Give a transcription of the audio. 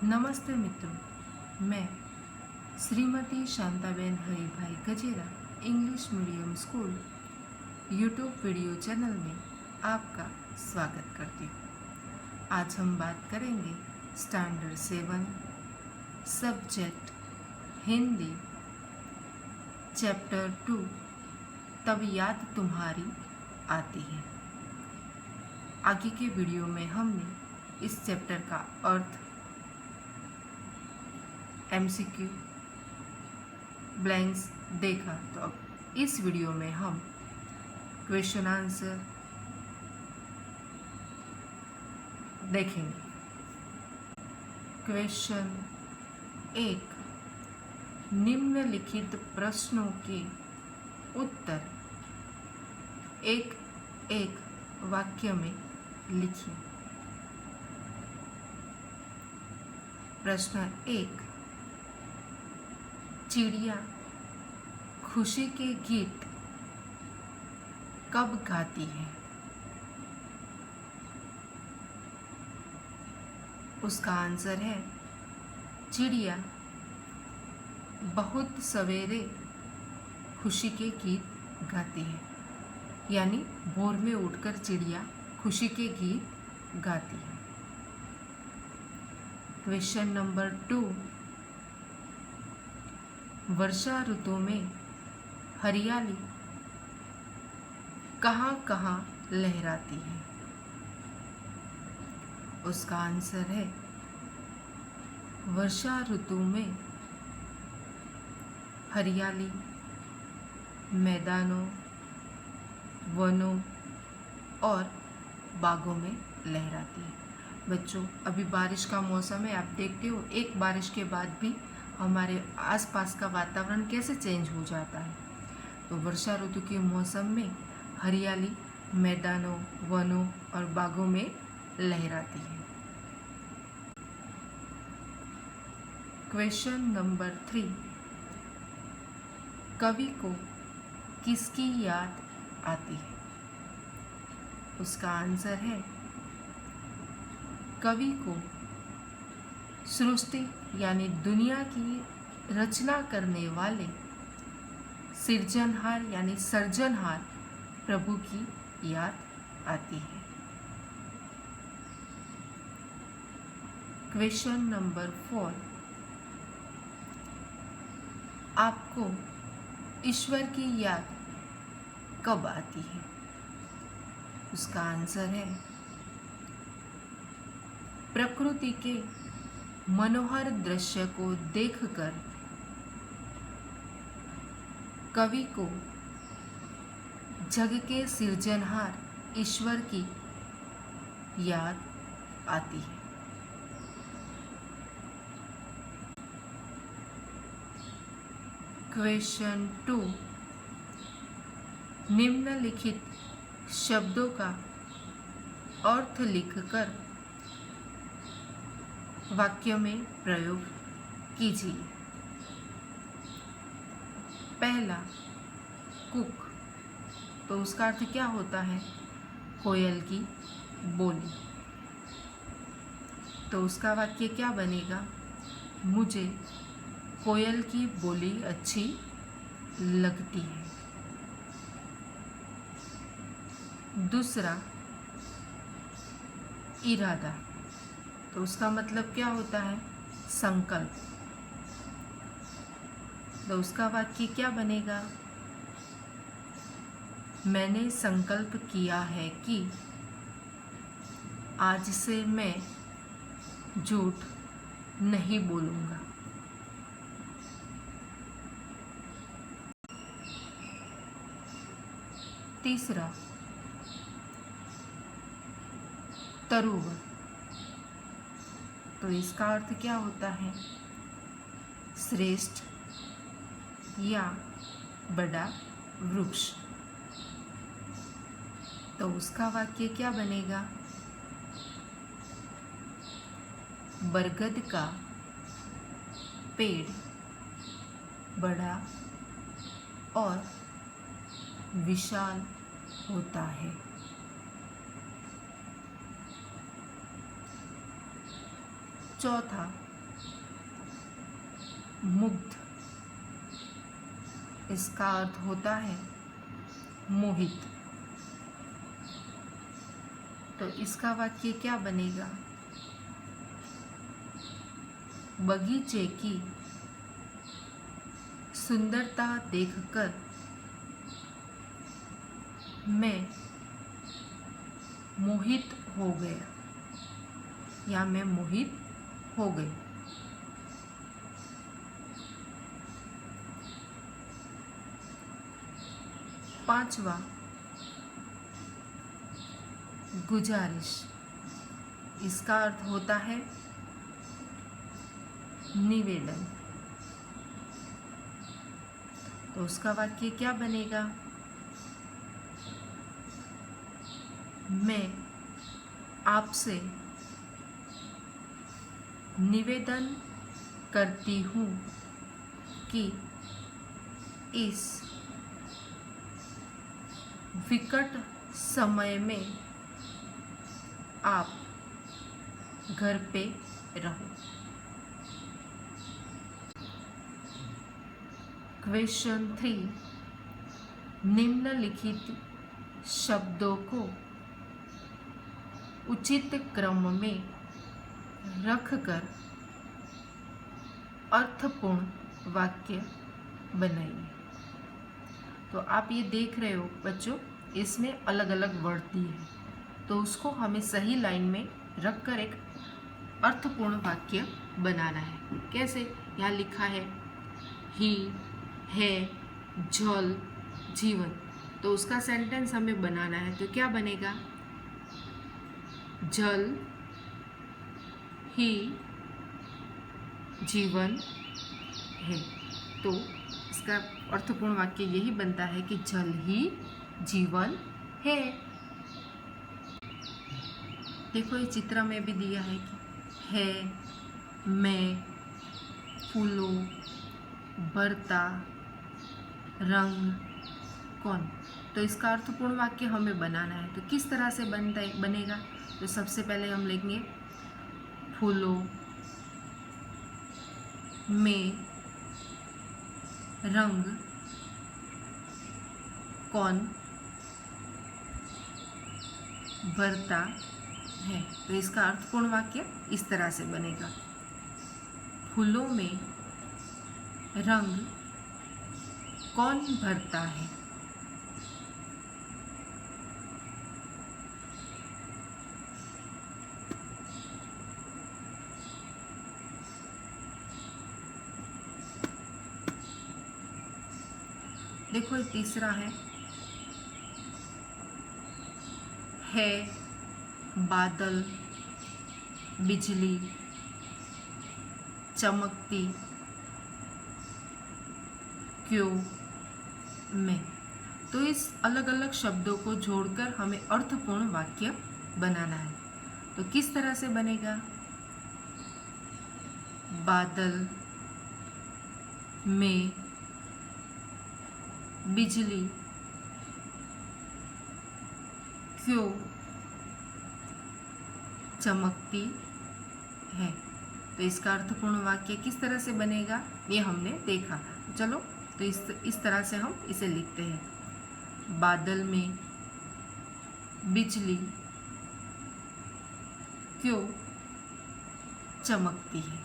नमस्ते मित्रों, मैं Shrimati Shantaben Haribhai Gajera English medium school YouTube video channel में आपका स्वागत करती हूँ। आज हम बात करेंगे स्टैंडर्ड 7 सब्जेक्ट हिंदी चैप्टर 2 तब याद तुम्हारी आती है। आगे के वीडियो में हमने इस चैप्टर का अर्थ, MCQ, ब्लैंक्स देखा। तो अब इस वीडियो में हम क्वेश्चन आंसर देखेंगे। क्वेश्चन 1, निम्नलिखित प्रश्नों के उत्तर एक एक वाक्य में लिखिए। प्रश्न 1, चिड़िया खुशी के गीत कब गाती है? उसका आंसर है, चिड़िया बहुत सवेरे खुशी के गीत गाती है, यानी भोर में उठकर चिड़िया खुशी के गीत गाती है। क्वेश्चन नंबर 2, वर्षा ऋतु में हरियाली कहाँ कहाँ लहराती है? उसका आंसर है, वर्षा ऋतु में हरियाली मैदानों, वनों और बागों में लहराती है। बच्चों, अभी बारिश का मौसम है, आप देखते हो एक बारिश के बाद भी हमारे आसपास का वातावरण कैसे चेंज हो जाता है। तो वर्षा ऋतु के मौसम में हरियाली मैदानों, वनों और बागों में लहराती है। क्वेश्चन नंबर 3, कवि को किसकी याद आती है? उसका आंसर है, कवि को सृष्टि यानी दुनिया की रचना करने वाले सृजनहार यानी सर्जनहार प्रभु की याद आती है। क्वेश्चन नंबर 4, आपको ईश्वर की याद कब आती है? उसका आंसर है, प्रकृति के मनोहर दृश्य को देखकर कवि को जग के सृजनहार ईश्वर की याद आती है। क्वेश्चन 2, निम्नलिखित शब्दों का अर्थ लिखकर वाक्य में प्रयोग कीजिए। पहला, कुक, तो उसका अर्थ क्या होता है? कोयल की बोली। तो उसका वाक्य क्या बनेगा? मुझे कोयल की बोली अच्छी लगती है। दूसरा, इरादा, तो उसका मतलब क्या होता है? संकल्प। तो उसका वाक्य क्या बनेगा? मैंने संकल्प किया है कि आज से मैं झूठ नहीं बोलूँगा। तीसरा, तरुवर, तो इसका अर्थ क्या होता है? श्रेष्ठ या बड़ा वृक्ष। तो उसका वाक्य क्या बनेगा? बरगद का पेड़ बड़ा और विशाल होता है। चौथा, मुग्ध, इसका अर्थ होता है मोहित। तो इसका वाक्य क्या बनेगा? बगीचे की सुंदरता देखकर मैं मोहित हो गया, या मैं मोहित हो गई। पांचवा, गुजारिश, इसका अर्थ होता है निवेदन। तो उसका वाक्य क्या बनेगा? मैं आपसे निवेदन करती हूँ कि इस विकट समय में आप घर पे रहो। क्वेश्चन 3, निम्नलिखित शब्दों को उचित क्रम में रखकर अर्थपूर्ण वाक्य बनाइए। तो आप ये देख रहे हो बच्चों, इसमें अलग अलग वर्ड दिए हैं, तो उसको हमें सही लाइन में रखकर एक अर्थपूर्ण वाक्य बनाना है। कैसे? यहाँ लिखा है ही, है, जल, जीवन। तो उसका सेंटेंस हमें बनाना है, तो क्या बनेगा? जल ही जीवन है। तो इसका अर्थपूर्ण वाक्य यही बनता है कि जल ही जीवन है। देखो इस चित्र में भी दिया है कि है, मैं, फूलों, बरता, रंग, कौन। तो इसका अर्थपूर्ण वाक्य हमें बनाना है, तो किस तरह से बनेगा? तो सबसे पहले हम लेंगे फूलों में रंग कौन भरता है। तो इसका अर्थपूर्ण वाक्य इस तरह से बनेगा, फूलों में रंग कौन भरता है। देखो ये तीसरा है बादल, बिजली, चमकती, क्यों, मैं। तो इस अलग अलग शब्दों को जोड़कर हमें अर्थपूर्ण वाक्य बनाना है। तो किस तरह से बनेगा? बादल में बिजली क्यों चमकती है। तो इसका अर्थपूर्ण वाक्य किस तरह से बनेगा ये हमने देखा। चलो तो इस तरह से हम इसे लिखते हैं, बादल में बिजली क्यों चमकती है।